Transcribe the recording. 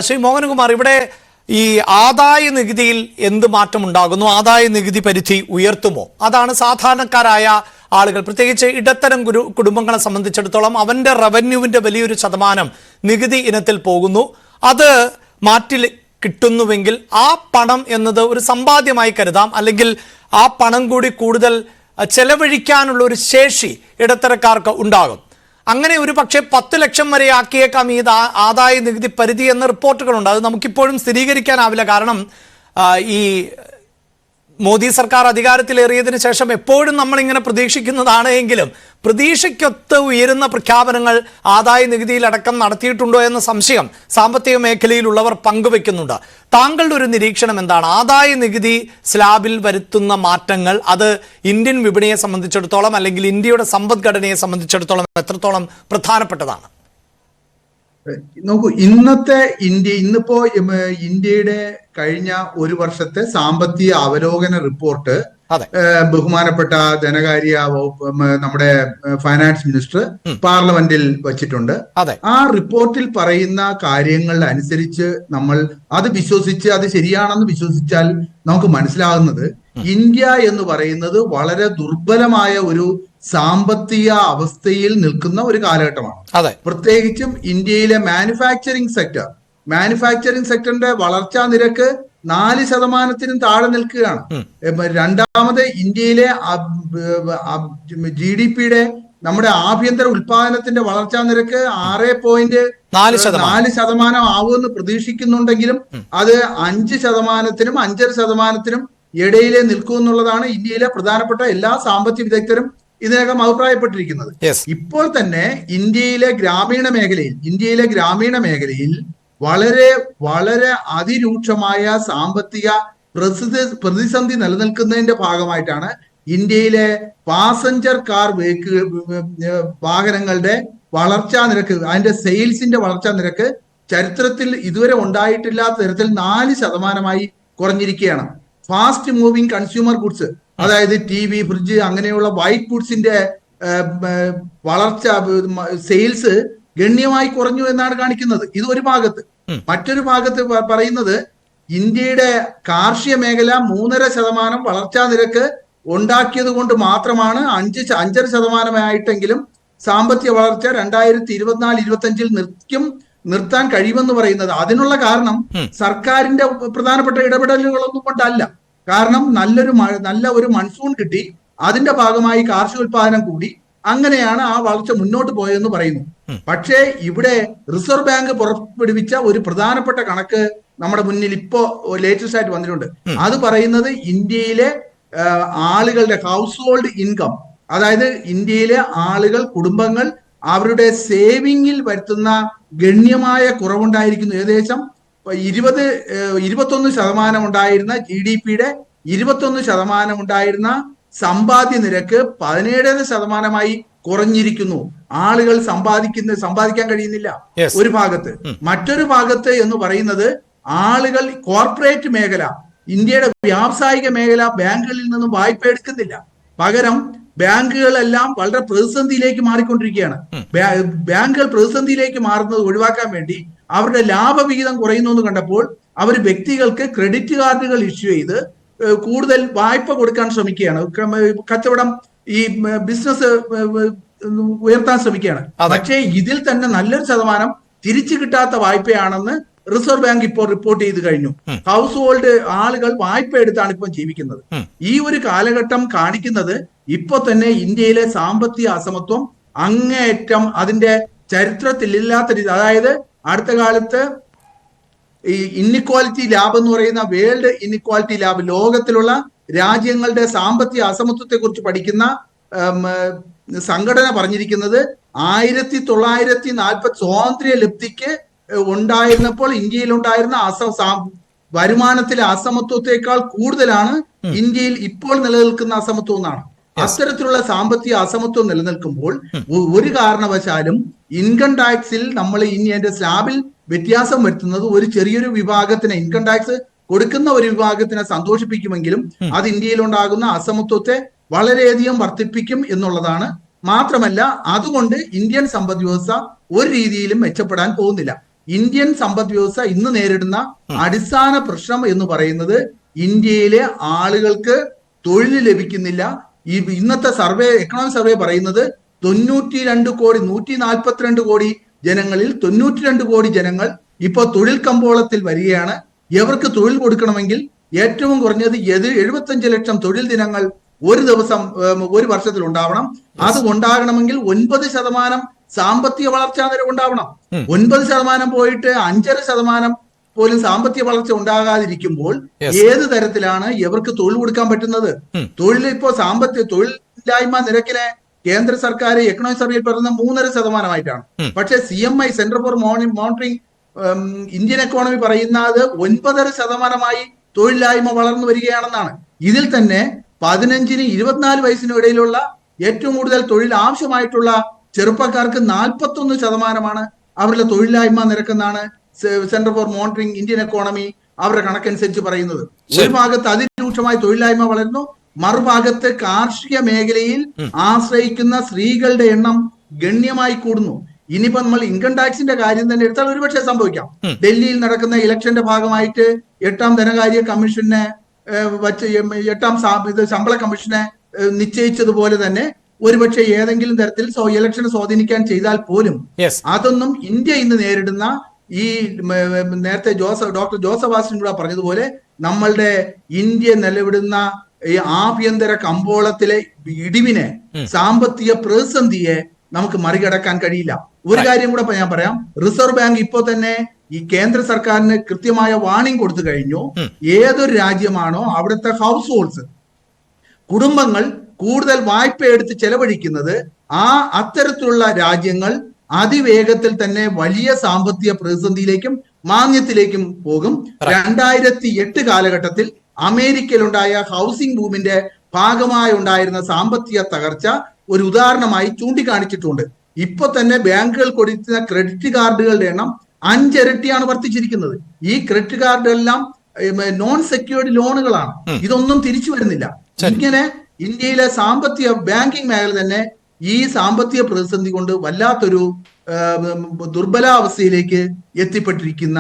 ശ്രീ മോഹൻകുമാർ, ഇവിടെ ഈ ആദായ നികുതിയിൽ എന്ത് മാറ്റമുണ്ടാകുന്നു? ആദായ നികുതി പരിധി ഉയർത്തുമോ? അതാണ് സാധാരണക്കാരായ ആളുകൾ, പ്രത്യേകിച്ച് ഇടത്തരം കുടുംബങ്ങളെ സംബന്ധിച്ചിടത്തോളം അവന്റെ റവന്യൂവിന്റെ വലിയൊരു ശതമാനം നികുതി ഇനത്തിൽ പോകുന്നു. അത് മാറ്റി കിട്ടുന്നുവെങ്കിൽ ആ പണം എന്നത് ഒരു സമ്പാദ്യമായി കരുതാം, അല്ലെങ്കിൽ ആ പണം കൂടി കൂടുതൽ ചെലവഴിക്കാനുള്ള ഒരു ശേഷി ഇടത്തരക്കാർക്ക് ഉണ്ടാകും. അങ്ങനെ ഒരു പക്ഷേ 10 ലക്ഷം വരെ ആക്കിയേക്കാം ഈ ആദായ നികുതി പരിധി എന്ന റിപ്പോർട്ടുകളുണ്ട്. അത് നമുക്കിപ്പോഴും സ്ഥിരീകരിക്കാനാവില്ല. കാരണം ഈ മോദി സർക്കാർ അധികാരത്തിലേറിയതിനു ശേഷം എപ്പോഴും നമ്മളിങ്ങനെ പ്രതീക്ഷിക്കുന്നതാണ് എങ്കിലും പ്രതീക്ഷയ്ക്കൊത്ത് ഉയരുന്ന പ്രഖ്യാപനങ്ങൾ ആദായ നികുതിയിലടക്കം നടത്തിയിട്ടുണ്ടോ എന്ന സംശയം സാമ്പത്തിക മേഖലയിലുള്ളവർ പങ്കുവെക്കുന്നുണ്ട്. താങ്കളുടെ ഒരു നിരീക്ഷണം എന്താണ്? ആദായ നികുതി സ്ലാബിൽ വരുത്തുന്ന മാറ്റങ്ങൾ അത് ഇന്ത്യൻ വിപണിയെ സംബന്ധിച്ചിടത്തോളം അല്ലെങ്കിൽ ഇന്ത്യയുടെ സമ്പദ്ഘടനയെ സംബന്ധിച്ചിടത്തോളം എത്രത്തോളം പ്രധാനപ്പെട്ടതാണ്? നോക്കൂ, ഇന്നിപ്പോ ഇന്ത്യയുടെ കഴിഞ്ഞ ഒരു വർഷത്തെ സാമ്പത്തിക അവലോകന റിപ്പോർട്ട് ബഹുമാനപ്പെട്ട ധനകാര്യ നമ്മുടെ ഫൈനാൻസ് മിനിസ്റ്റർ പാർലമെന്റിൽ വച്ചിട്ടുണ്ട്. ആ റിപ്പോർട്ടിൽ പറയുന്ന കാര്യങ്ങൾ അനുസരിച്ച് നമ്മൾ അത് വിശ്വസിച്ച് അത് ശരിയാണെന്ന് വിശ്വസിച്ചാൽ നമുക്ക് മനസ്സിലാകുന്നത് ഇന്ത്യ എന്ന് പറയുന്നത് വളരെ ദുർബലമായ ഒരു സാമ്പത്തിക അവസ്ഥയിൽ നിൽക്കുന്ന ഒരു കാലഘട്ടമാണ്. പ്രത്യേകിച്ചും ഇന്ത്യയിലെ മാനുഫാക്ചറിംഗ് സെക്ടറിന്റെ വളർച്ചാ നിരക്ക് 4% താഴെ നിൽക്കുകയാണ്. രണ്ടാമത് ഇന്ത്യയിലെ GDP-യുടെ നമ്മുടെ ആഭ്യന്തര ഉൽപാദനത്തിന്റെ വളർച്ചാ നിരക്ക് 6.4% ആവുമെന്ന് പ്രതീക്ഷിക്കുന്നുണ്ടെങ്കിലും അത് 5%-നും 5.5%-നും ഇടയിലെ നിൽക്കുമെന്നുള്ളതാണ് ഇന്ത്യയിലെ പ്രധാനപ്പെട്ട എല്ലാ സാമ്പത്തിക വിദഗ്ധരും ഇതിനകം അഭിപ്രായപ്പെട്ടിരിക്കുന്നത്. ഇപ്പോൾ തന്നെ ഇന്ത്യയിലെ ഗ്രാമീണ മേഖലയിൽ വളരെ വളരെ അതിരൂക്ഷമായ സാമ്പത്തിക പ്രതിസന്ധി നിലനിൽക്കുന്നതിന്റെ ഭാഗമായിട്ടാണ് ഇന്ത്യയിലെ പാസഞ്ചർ കാർ വാഹനങ്ങളുടെ വളർച്ചാ നിരക്ക്, അതിന്റെ സെയിൽസിന്റെ വളർച്ചാ നിരക്ക് ചരിത്രത്തിൽ ഇതുവരെ ഉണ്ടായിട്ടില്ലാത്ത തരത്തിൽ 4% കുറഞ്ഞിരിക്കുകയാണ്. ഫാസ്റ്റ് മൂവിംഗ് കൺസ്യൂമർ ഗുഡ്സ്, അതായത് TV, ഫ്രിഡ്ജ് അങ്ങനെയുള്ള വൈറ്റ് ഗുഡ്സിന്റെ വളർച്ച, സെയിൽസ് ഗണ്യമായി കുറഞ്ഞു എന്നാണ് കാണിക്കുന്നത്. ഇത് ഒരു ഭാഗത്ത്. മറ്റൊരു ഭാഗത്ത് പറയുന്നത് ഇന്ത്യയുടെ കാർഷിക മേഖല 3.5% വളർച്ചാ നിരക്ക് ഉണ്ടാക്കിയത് കൊണ്ട് മാത്രമാണ് 5.5% സാമ്പത്തിക വളർച്ച 2024-25 നിർത്താൻ കഴിയുമെന്ന് പറയുന്നത്. അതിനുള്ള കാരണം സർക്കാരിന്റെ പ്രധാനപ്പെട്ട ഇടപെടലുകളൊന്നും കൊണ്ടല്ല. കാരണം നല്ല ഒരു മൺസൂൺ കിട്ടി, അതിന്റെ ഭാഗമായി കാർഷികോൽപാദനം കൂടി, അങ്ങനെയാണ് ആ വളർച്ച മുന്നോട്ട് പോയതെന്ന് പറയുന്നു. പക്ഷേ ഇവിടെ റിസർവ് ബാങ്ക് പുറപ്പെടുവിച്ച ഒരു പ്രധാനപ്പെട്ട കണക്ക് നമ്മുടെ മുന്നിൽ ഇപ്പോ ലേറ്റസ്റ്റ് ആയിട്ട് വന്നിട്ടുണ്ട്. അത് പറയുന്നത് ഇന്ത്യയിലെ ആളുകളുടെ ഹൗസ് ഹോൾഡ് ഇൻകം, അതായത് ഇന്ത്യയിലെ കുടുംബങ്ങൾ അവരുടെ സേവിങ്ങിൽ വരുത്തുന്ന ഗണ്യമായ കുറവുണ്ടായിരിക്കുന്നു. ഏകദേശം 21% ഉണ്ടായിരുന്ന GDP-യുടെ 21% ഉണ്ടായിരുന്ന സമ്പാദ്യ നിരക്ക് 17% കുറഞ്ഞിരിക്കുന്നു. ആളുകൾ സമ്പാദിക്കാൻ കഴിയുന്നില്ല ഒരു ഭാഗത്ത്. മറ്റൊരു ഭാഗത്ത് എന്ന് പറയുന്നത് ആളുകൾ കോർപ്പറേറ്റ് മേഖല, ഇന്ത്യയുടെ വ്യാവസായിക മേഖല ബാങ്കുകളിൽ നിന്നും വായ്പ എടുക്കുന്നില്ല. പകരം ബാങ്കുകളെല്ലാം വളരെ പ്രതിസന്ധിയിലേക്ക് മാറിക്കൊണ്ടിരിക്കുകയാണ്. ബാങ്കുകൾ പ്രതിസന്ധിയിലേക്ക് മാറുന്നത് ഒഴിവാക്കാൻ വേണ്ടി അവരുടെ ലാഭവിഹിതം കുറയുന്നു എന്ന് കണ്ടപ്പോൾ അവർ വ്യക്തികൾക്ക് ക്രെഡിറ്റ് കാർഡുകൾ ഇഷ്യൂ ചെയ്ത് കൂടുതൽ വായ്പ കൊടുക്കാൻ ശ്രമിക്കുകയാണ്. കച്ചവടം, ഈ ബിസിനസ് ഉയർത്താൻ ശ്രമിക്കുകയാണ്. പക്ഷേ ഇതിൽ തന്നെ നല്ലൊരു ശതമാനം തിരിച്ചു കിട്ടാത്ത വായ്പയാണെന്ന് റിസർവ് ബാങ്ക് ഇപ്പോൾ റിപ്പോർട്ട് ചെയ്ത് കഴിഞ്ഞു. ഹൗസ് ഹോൾഡ് ആളുകൾ വായ്പ എടുത്താണ് ഇപ്പം ജീവിക്കുന്നത്. ഈ ഒരു കാലഘട്ടം കാണിക്കുന്നത് ഇപ്പൊ തന്നെ ഇന്ത്യയിലെ സാമ്പത്തിക അസമത്വം അങ്ങേയറ്റം അതിന്റെ ചരിത്രത്തിൽ ഇല്ലാത്ത രീതി, അതായത് അടുത്ത കാലത്ത് ഈ ഇന്നിക്വാലിറ്റി ലാബ് എന്ന് പറയുന്ന വേൾഡ് ഇന്നിക്വാലിറ്റി ലാബ്, ലോകത്തിലുള്ള രാജ്യങ്ങളുടെ സാമ്പത്തിക അസമത്വത്തെ കുറിച്ച് പഠിക്കുന്ന സംഘടന പറഞ്ഞിരിക്കുന്നത് 1940 സ്വാതന്ത്ര്യ ലബ്ധിക്ക് ഉണ്ടായിരുന്നപ്പോൾ ഇന്ത്യയിലുണ്ടായിരുന്ന വരുമാനത്തിലെ അസമത്വത്തെക്കാൾ കൂടുതലാണ് ഇന്ത്യയിൽ ഇപ്പോൾ നിലനിൽക്കുന്ന അസമത്വം എന്നാണ്. അത്തരത്തിലുള്ള സാമ്പത്തിക അസമത്വം നിലനിൽക്കുമ്പോൾ ഒരു കാരണവശാലും ഇൻകം ടാക്സിൽ നമ്മൾ ഇന്ത്യന്റെ സ്ലാബിൽ വ്യത്യാസം വരുത്തുന്നത് ഒരു ചെറിയൊരു വിഭാഗത്തിന്, ഇൻകം ടാക്സ് കൊടുക്കുന്ന ഒരു വിഭാഗത്തിനെ സന്തോഷിപ്പിക്കുമെങ്കിലും അത് ഇന്ത്യയിൽ ഉണ്ടാകുന്ന അസമത്വത്തെ വളരെയധികം വർദ്ധിപ്പിക്കും എന്നുള്ളതാണ്. മാത്രമല്ല അതുകൊണ്ട് ഇന്ത്യൻ സമ്പദ് വ്യവസ്ഥ ഒരു രീതിയിലും മെച്ചപ്പെടാൻ പോകുന്നില്ല. ഇന്ത്യൻ സമ്പദ് വ്യവസ്ഥ ഇന്ന് നേരിടുന്ന അടിസ്ഥാന പ്രശ്നം എന്ന് പറയുന്നത് ഇന്ത്യയിലെ ആളുകൾക്ക് തൊഴിൽ ലഭിക്കുന്നില്ല. ഈ ഇന്നത്തെ സർവേ, എക്കണോമിക് സർവേ പറയുന്നത് 92 കോടി 142 കോടി ജനങ്ങളിൽ 92 കോടി ജനങ്ങൾ ഇപ്പോൾ തൊഴിൽ കമ്പോളത്തിൽ വരികയാണ്. ഇവർക്ക് തൊഴിൽ കൊടുക്കണമെങ്കിൽ ഏറ്റവും കുറഞ്ഞത് 75 ലക്ഷം തൊഴിൽ ദിനങ്ങൾ ഒരു ദിവസം ഒരു വർഷത്തിൽ ഉണ്ടാവണം. അത് ഉണ്ടാകണമെങ്കിൽ 9% സാമ്പത്തിക വളർച്ചാ നിരക്ക് ഉണ്ടാവണം. 9% പോയിട്ട് 5.5% പോലും സാമ്പത്തിക വളർച്ച ഉണ്ടാകാതിരിക്കുമ്പോൾ ഏത് തരത്തിലാണ് ഇവർക്ക് തൊഴിൽ കൊടുക്കാൻ പറ്റുന്നത്? തൊഴിൽ ഇപ്പോ തൊഴിലില്ലായ്മ നിരക്കിനെ കേന്ദ്ര സർക്കാർ എക്കണോമിക് സർവേയിൽ പറയുന്നത് 3.5%. പക്ഷേ CMI centre for Monitoring Indian economy പറയുന്നത് 9.5% തൊഴിലില്ലായ്മ വളർന്നു വരികയാണെന്നാണ്. ഇതിൽ തന്നെ 15-നും 24 വയസ്സിനും ഇടയിലുള്ള ഏറ്റവും കൂടുതൽ തൊഴിൽ ആവശ്യമായിട്ടുള്ള ചെറുപ്പക്കാർക്ക് 41% അവരുടെ തൊഴിലില്ലായ്മ നിരക്കെന്നാണ് Centre for Monitoring Indian Economy അവരുടെ കണക്കനുസരിച്ച് പറയുന്നത്. ഒരു ഭാഗത്ത് അതിരൂക്ഷമായി തൊഴിലില്ലായ്മ വളരുന്നു, മറുഭാഗത്ത് കാർഷിക മേഖലയിൽ ആശ്രയിക്കുന്ന സ്ത്രീകളുടെ എണ്ണം ഗണ്യമായി കൂടുന്നു. ഇനിയിപ്പോ നമ്മൾ ഇൻകം ടാക്സിന്റെ കാര്യം തന്നെ എടുത്താൽ ഒരുപക്ഷെ സംഭവിക്കാം. ഡൽഹിയിൽ നടക്കുന്ന ഇലക്ഷന്റെ ഭാഗമായിട്ട് 8ാം ധനകാര്യ കമ്മീഷനെ വച്ച് 8ാം ശമ്പള കമ്മീഷനെ നിശ്ചയിച്ചതുപോലെ തന്നെ ഒരുപക്ഷെ ഏതെങ്കിലും തരത്തിൽ ഇലക്ഷനെ സ്വാധീനിക്കാൻ ചെയ്താൽ പോലും അതൊന്നും ഇന്ത്യ ഇന്ന് നേരിടുന്ന ഈ നേരത്തെ ഡോക്ടർ ജോസഫ് ആസ്റ്റിൻ കൂടെ പറഞ്ഞതുപോലെ നമ്മളുടെ ഇന്ത്യ നിലവിടുന്ന ഈ ആഭ്യന്തര കമ്പോളത്തിലെ ഇടിവിനെ, സാമ്പത്തിക പ്രതിസന്ധിയെ നമുക്ക് മറികടക്കാൻ കഴിയില്ല. ഒരു കാര്യം കൂടെ ഞാൻ പറയാം. റിസർവ് ബാങ്ക് ഇപ്പോൾ തന്നെ ഈ കേന്ദ്ര സർക്കാരിന് കൃത്യമായ വാണിംഗ് കൊടുത്തു കഴിഞ്ഞു. ഏതൊരു രാജ്യമാണോ അവിടുത്തെ ഹൗസ് ഹോൾഡ്സ്, കുടുംബങ്ങൾ കൂടുതൽ വായ്പ എടുത്ത് ചെലവഴിക്കുന്നത്, അത്തരത്തിലുള്ള രാജ്യങ്ങൾ അതിവേഗത്തിൽ തന്നെ വലിയ സാമ്പത്തിക പ്രതിസന്ധിയിലേക്കും മാന്ദ്യത്തിലേക്കും പോകും. 2008 കാലഘട്ടത്തിൽ അമേരിക്കയിലുണ്ടായ ഹൗസിംഗ് ബൂമിന്റെ ഭാഗമായി ഉണ്ടായിരുന്ന സാമ്പത്തിക തകർച്ച ഒരു ഉദാഹരണമായി ചൂണ്ടിക്കാണിച്ചിട്ടുണ്ട്. ഇപ്പൊ തന്നെ ബാങ്കുകൾ കൊടുക്കുന്ന ക്രെഡിറ്റ് കാർഡുകളുടെ എണ്ണം 5 ഇരട്ടിയാണ് വർദ്ധിച്ചിരിക്കുന്നത്. ഈ ക്രെഡിറ്റ് കാർഡെല്ലാം നോൺ സെക്യൂർഡ് ലോണുകളാണ്. ഇതൊന്നും തിരിച്ചു വരുന്നില്ല. ഇങ്ങനെ ഇന്ത്യയിലെ സാമ്പത്തിക ബാങ്കിങ് മേഖല തന്നെ ഈ സാമ്പത്തിക പ്രതിസന്ധി കൊണ്ട് വല്ലാത്തൊരു ദുർബലാവസ്ഥയിലേക്ക് എത്തിപ്പെട്ടിരിക്കുന്ന